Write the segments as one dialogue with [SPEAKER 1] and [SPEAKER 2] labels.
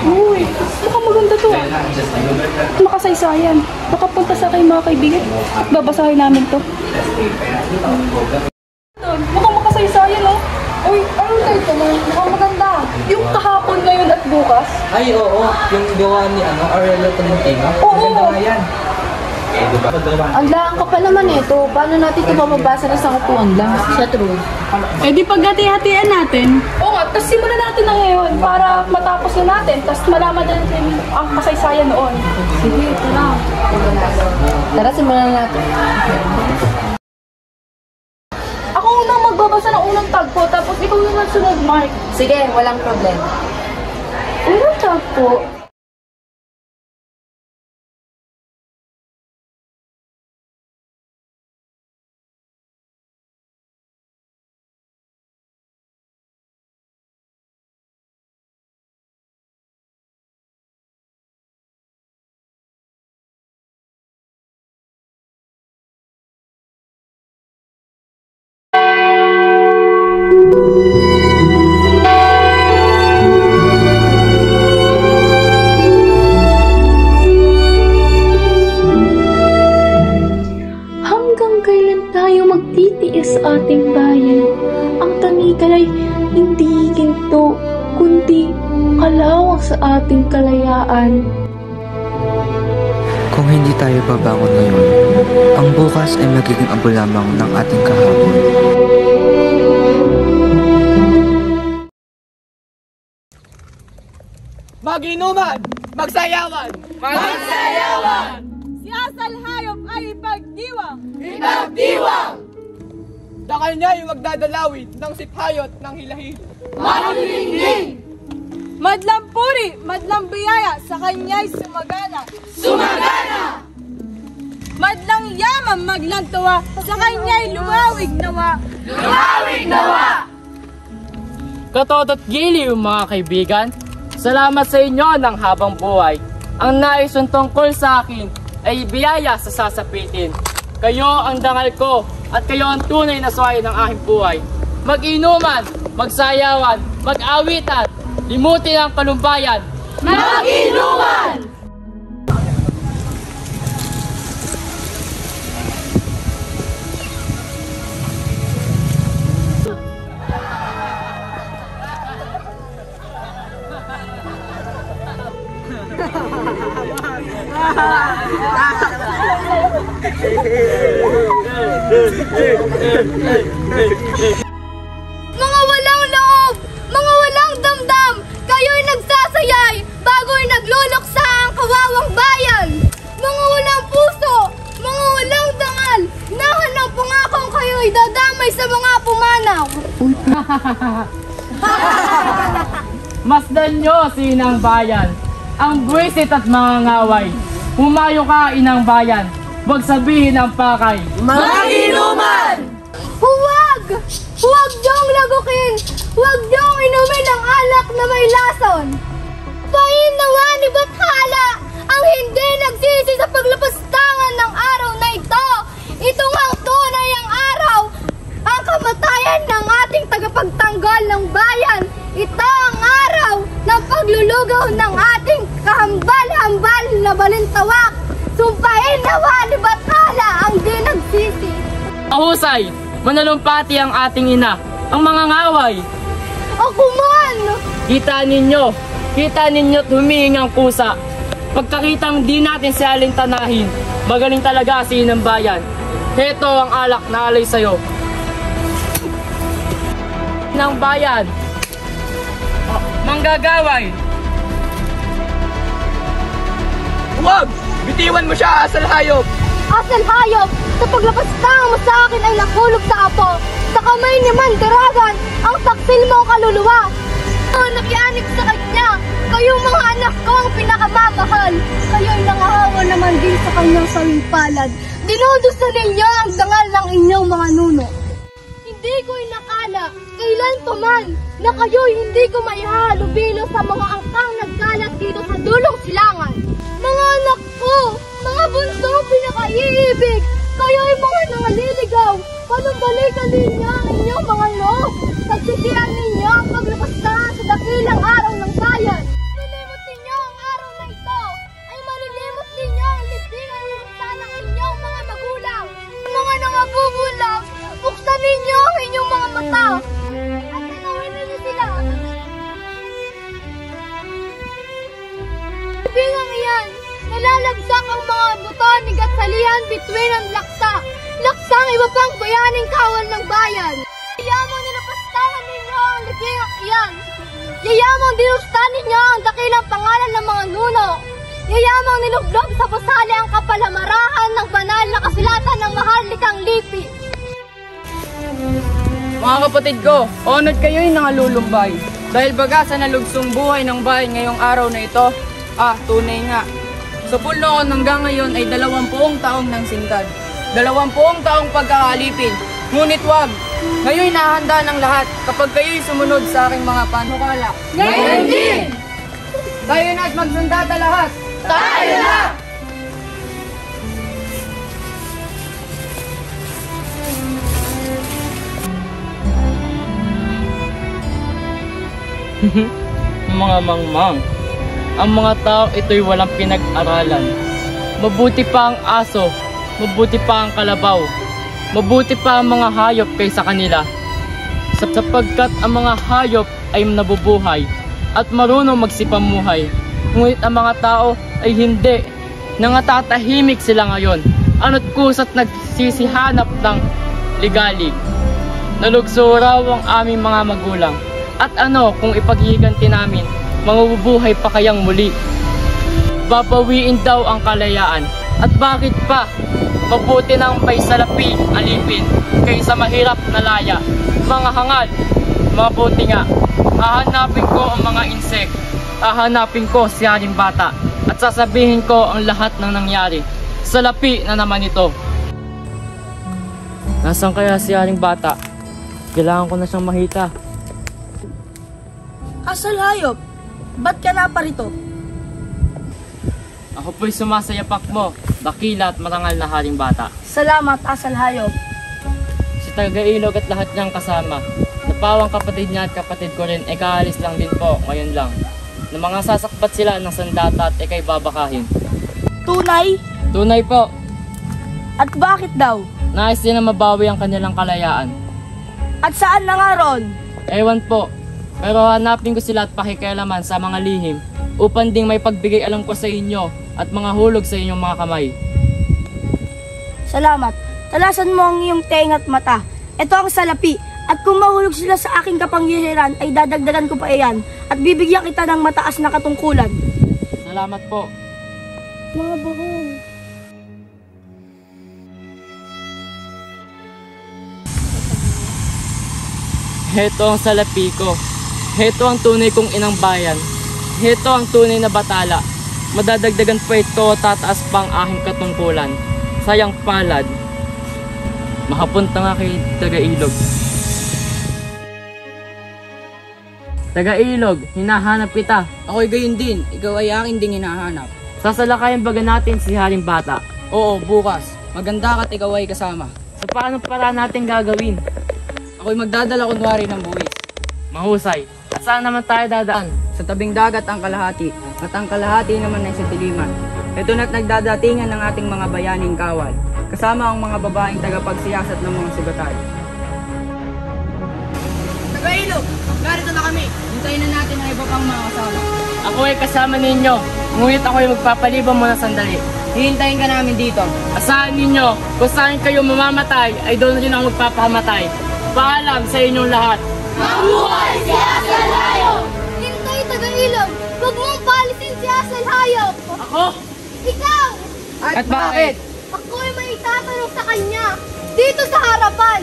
[SPEAKER 1] Uy, mukhang maganda to. Makasaysayan. Makapunta sa aking mga kaibigan. Babasahin namin to. Mukhang makasaysayan, oh. Uy, ano na ito? Mukhang maganda. Yung kahapon ngayon at bukas.
[SPEAKER 2] Ay, oo. Yung gawa ni Aurelio Tolentino.
[SPEAKER 1] Oo.
[SPEAKER 2] Maganda nga yan.
[SPEAKER 3] Ang laang ka pa naman ito. Paano natin ito mababasa na sa upuan lang? Sa true.
[SPEAKER 4] Eh di paghati-hatian natin.
[SPEAKER 1] Oo nga, tapos simulan natin na ngayon para matapos na natin. Tapos malaman na natin ang kasaysayan noon.
[SPEAKER 3] Sige, tara. Tara, simulan na natin.
[SPEAKER 1] Ako unang magbabasa ng unang tagpo, tapos ikaw naman sunod, Mark.
[SPEAKER 3] Sige, walang problema.
[SPEAKER 1] Unang tagpo. Sa ating bayan, ang tanikal ay hindi ginto, kundi kalawang sa ating kalayaan.
[SPEAKER 5] Kung hindi tayo babangon ngayon, ang bukas ay magiging abo lamang ng ating kahapon.
[SPEAKER 2] Mag-inuman! Magsayawan! Magsayawan!
[SPEAKER 4] Si Asal Hayop ay ipagdiwang!
[SPEAKER 2] Ipagdiwang! Dakal niya yung magdadalawin ng siphayot ng hilahil. Manuningning!
[SPEAKER 4] Madlang puri, madlang biyaya, sa kanya'y sumagana!
[SPEAKER 2] Sumagana!
[SPEAKER 4] Madlang yaman, maglang tuwa, sa kanya'y lumawig nawa!
[SPEAKER 2] Lumawig nawa!
[SPEAKER 6] Katoto't giliw mga kaibigan, salamat sa inyo ng habang buhay. Ang naisong tungkol sa akin ay biyaya sa sasapitin. Kayo ang dangal ko at kayo ang tunay na suwayo ng aking buhay. Mag-inuman, magsayawan, mag-awitan, limutin ang kalumbayan.
[SPEAKER 2] Mag-inuman!
[SPEAKER 7] Mga walang loob! Mga walang damdam! Kayo'y nagsasayay bago'y nagluluksa ang kawawang bayan! Mga walang puso! Mga walang dangal! Nahan ng pangakong kayo'y dadamay sa mga pumanaw!
[SPEAKER 6] Masdan nyo si Inang Bayan, ang buwisit at mga ngaway. Humayo ka, Inang Bayan, huwag sabihin ang pakay.
[SPEAKER 2] Mag-inuman!
[SPEAKER 7] Huwag! Huwag niyong lagukin! Huwag niyong inumin ang alak na may lason! Painawa ni Bathala ang hindi nagsisi sa paglapastangan ng araw na ito! Ito nga ang tunay ang araw! Ang kamatayan ng ating tagapagtanggol ng bayan! Ito ang araw ng paglulugaw ng ating kahambal-hambal na balintawak! Sumpain nawa ni Bathala ang di nagsisi!
[SPEAKER 6] Ahusay, manalumpati ang ating ina, ang mga ngaway.
[SPEAKER 7] Ako man!
[SPEAKER 6] Kita ninyo't humihingi ang kusa. Pagkakitang di natin si alintanahin, magaling talaga si Inang Bayan. Heto ang alak na alay sa'yo. Inang Bayan, manggagaway.
[SPEAKER 2] Huwag! Bitiwan mo siya, Asal Hayop!
[SPEAKER 7] Asal Hayop, sa paglapastang mo sa akin ay nakulog sa apo. Sa kamay ni Mandaragan, ang taksil mo kaluluwa. Nakianig sa kanya, kayong mga anak ko ang pinakamamahal. Kayo'y nangahawa naman din sa kanyang sawimpalad. Dinudusa ninyo ang dangal ng inyong mga nuno. Hindi ko inakala, kailan pa man, na kayo'y hindi ko maihahalubilo sa mga angkang nagkalat dito sa dulong silangan. Mga anak ko, mga bunsong pinakaiibig, kayo'y mga nangaliligaw. Panumbalikan ninyo ang inyong mga loob. Pagsisihan ninyo ang paglapastahan sa dakilang araw ng bayan. Libingang iyan, nalalagsak ang mga botonig at salihan bituin ang laksa. Laksang iba pang bayaning kawal ng bayan. Yayamang nilapastangan ninyo ang libingang iyan. Yayamang dinustan ninyo ang dakilang pangalan ng mga nuno. Yayamang niluglob sa pusali ang kapalamarahan ng banal na kasulatan ng maharlikang lipi.
[SPEAKER 2] Mga kapatid ko, honored kayo'y nangalulumbay. Dahil baga sa nalugsong buhay ng bayan ngayong araw na ito, tunay nga. Sa pulnoon hanggang ngayon ay 20 taong nang sintad. 20 taong pagkaalipin. Ngunit wag, ngayon nahanda ng lahat kapag kayo'y sumunod sa aking mga panukala.
[SPEAKER 4] Ngayon din!
[SPEAKER 2] Tayo na at magsandata lahat!
[SPEAKER 4] Tayo na!
[SPEAKER 6] Mga mangmang, ang mga tao ito'y walang pinag-aralan. Mabuti pa ang aso, mabuti pa ang kalabaw, mabuti pa ang mga hayop kaysa kanila. Sapagkat ang mga hayop ay nabubuhay at marunong magsipamuhay. Ngunit ang mga tao ay hindi. Nangatatahimik sila ngayon. Ano't kusat nagsisihanap ng ligalig. Nalugso raw ang aming mga magulang. At ano kung ipaghiganti namin, mabubuhay pa kayang muli? Babawiin daw ang kalayaan. At bakit pa? Mabuti nang may salapi alipin kaysa mahirap na laya. Mga hangal, mabuti nga. Hahanapin ko ang mga insek. Hahanapin ko si Haring Bata. At sasabihin ko ang lahat ng nangyari. Salapi na naman ito. Nasaan kaya si Haring Bata? Kailangan ko na siyang makita.
[SPEAKER 4] Asal hayop, ba't ka na parito?
[SPEAKER 6] Ako po'y sumasayapak mo, dakila at marangal na Haring Bata.
[SPEAKER 4] Salamat, asal hayop.
[SPEAKER 6] Si Tagailog at lahat niyang kasama. Napawang kapatid niya at kapatid ko rin, kaalis lang din po, ngayon lang. Na mga sasakbat sila ng sandata at ikay babakahin.
[SPEAKER 4] Tunay?
[SPEAKER 6] Tunay po,
[SPEAKER 4] At bakit daw?
[SPEAKER 6] nais din na mabawi ang kanilang kalayaan.
[SPEAKER 4] At saan na nga ron?
[SPEAKER 6] Ewan po, pero hanapin ko sila at pakikialaman sa mga lihim upang ding may pagbigay alam ko sa inyo at mga hulog sa inyong mga kamay.
[SPEAKER 4] Salamat. Talasan mo ang iyong tenga at mata. Ito ang salapi. At kung mahulog sila sa aking kapangyarihan, ay dadagdagan ko pa iyan. At bibigyan kita ng mataas na katungkulan.
[SPEAKER 6] Salamat po.
[SPEAKER 4] Mga bahong.
[SPEAKER 6] Heto ang salapi ko. Heto ang tunay kong inang bayan. Heto ang tunay na batala. Madadagdagan pa ito, tataas pa ang aking katungkulan. Sayang palad. Makapunta nga kay Tagailog. Tagailog, hinahanap kita.
[SPEAKER 2] Ako'y gayon din, ikaw ay aking ding hinahanap.
[SPEAKER 6] Sasalakayan baga natin si Haring Bata.
[SPEAKER 2] Oo, bukas. Maganda ka't ikaw ay kasama.
[SPEAKER 6] So paano para natin gagawin?
[SPEAKER 2] Ako'y magdadala kunwari ng buwis.
[SPEAKER 6] Mahusay. At saan naman tayo dadaan?
[SPEAKER 2] Sa tabing dagat ang kalahati, at ang kalahati naman ay sa diliman. Ito na't nagdadatingan ng ating mga bayaning kawal, kasama ang mga babaeng tagapagsiyasat ng mga sugatan. Tagailog, narito na kami. Hintayin na natin ang iba pang mga kasama.
[SPEAKER 6] Ako ay kasama ninyo. Ngunit ako ay magpapaliban muna sandali.
[SPEAKER 2] Hihintayin ka namin dito.
[SPEAKER 6] Asahan ninyo, kung saan kayo mamamatay, ay doon din ako magpapamatay. Paalam sa inyong lahat.
[SPEAKER 7] Hintay, Tagailog! Huwag mong palitin si Asal Hayop!
[SPEAKER 6] Ako?
[SPEAKER 7] Ikaw!
[SPEAKER 2] At bakit?
[SPEAKER 7] Ako ay may itatanong sa kanya! Dito sa harapan!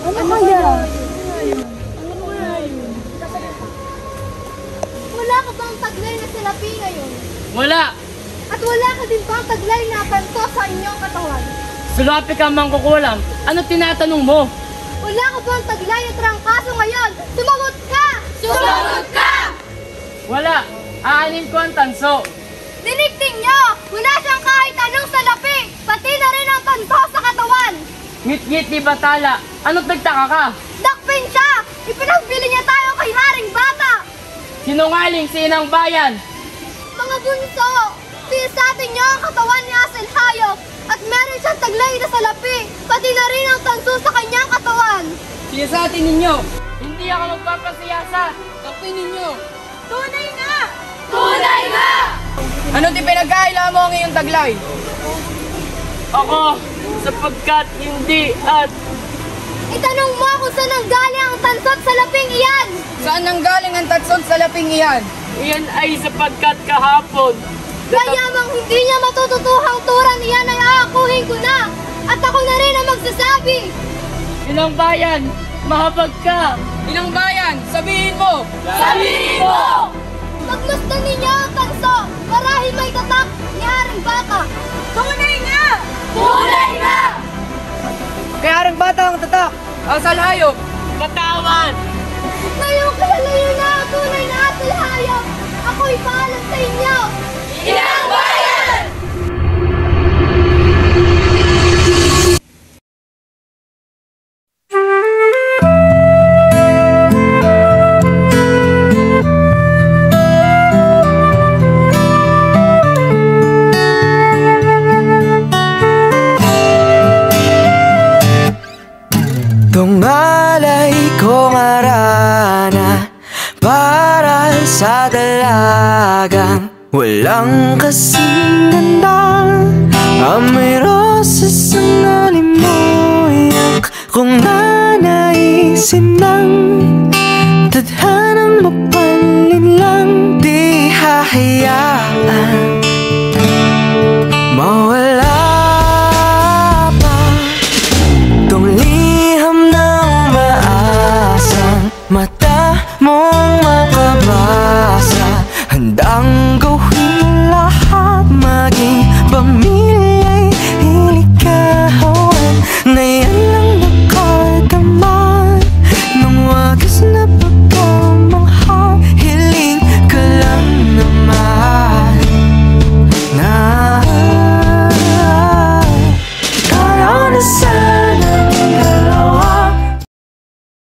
[SPEAKER 7] Ano kaya? Wala ka bang taglay na salapi ngayon?
[SPEAKER 6] Wala.
[SPEAKER 7] At wala ka din bang taglay na kanto sa inyong katawan?
[SPEAKER 6] Sulapi ka mang kukulam. Ano tinatanong mo?
[SPEAKER 7] Wala ka bang taglay at trangkaso ngayon? Sumagot ka! Sumagot ka!
[SPEAKER 6] Wala. Aanin ko ang tanso.
[SPEAKER 7] Dinigting niyo! Wala siyang kahit anong salapi! Pati na rin ang kanto sa katawan!
[SPEAKER 6] Ngit-ngit ni Batala. Ano't nagtaka ka?
[SPEAKER 7] Dakpin siya! Ipinagbili niya tayo kay Haring Bata!
[SPEAKER 6] Sinungaling si Inang Bayan.
[SPEAKER 7] Mga bunso! Pinasatin niyo ang katawan ni Asal Hayop at meron siyang taglay na salapi! Pati na rin ang tanso sa kanyang katawan!
[SPEAKER 2] Siyasatin ninyo.
[SPEAKER 6] Hindi ako magpapasiyasa.
[SPEAKER 2] Takpin ninyo.
[SPEAKER 7] Tunay nga!
[SPEAKER 2] Ano ti pinagkaila mo ang iyong taglay?
[SPEAKER 6] Ako, sapagkat hindi at
[SPEAKER 7] Itanong mo kung saan nanggaling ang tansot sa laping iyan!
[SPEAKER 2] Saan nanggaling ang tatsod sa laping iyan?
[SPEAKER 6] iyan ay sapagkat kahapon.
[SPEAKER 7] Kayamang hindi niya matututuhang turan iyan ay aakuhin ko na! At ako na rin ang magsasabi!
[SPEAKER 6] Inang bayan, mahabag ka.
[SPEAKER 2] Inang bayan, sabihin mo!
[SPEAKER 6] Sabihin mo!
[SPEAKER 7] Pagmasdan ninyo ang tanso, marahil may tatak ni Haring Bata! Tunay nga! Tunay nga!
[SPEAKER 2] Kay Haring Bata ang tatak! Ang salhayop!
[SPEAKER 6] Patawan!
[SPEAKER 7] Ngayong kilalayo na ang tunay na ating hayop, ako'y paalam sa inyo! Inang bayan!
[SPEAKER 8] Tungalay kong arana para sa dalagang walang kasing ganda. Amoy rosas ang alimoyak kung nanaisin ng tadhanang mapalinlang. Di hahayaan mawala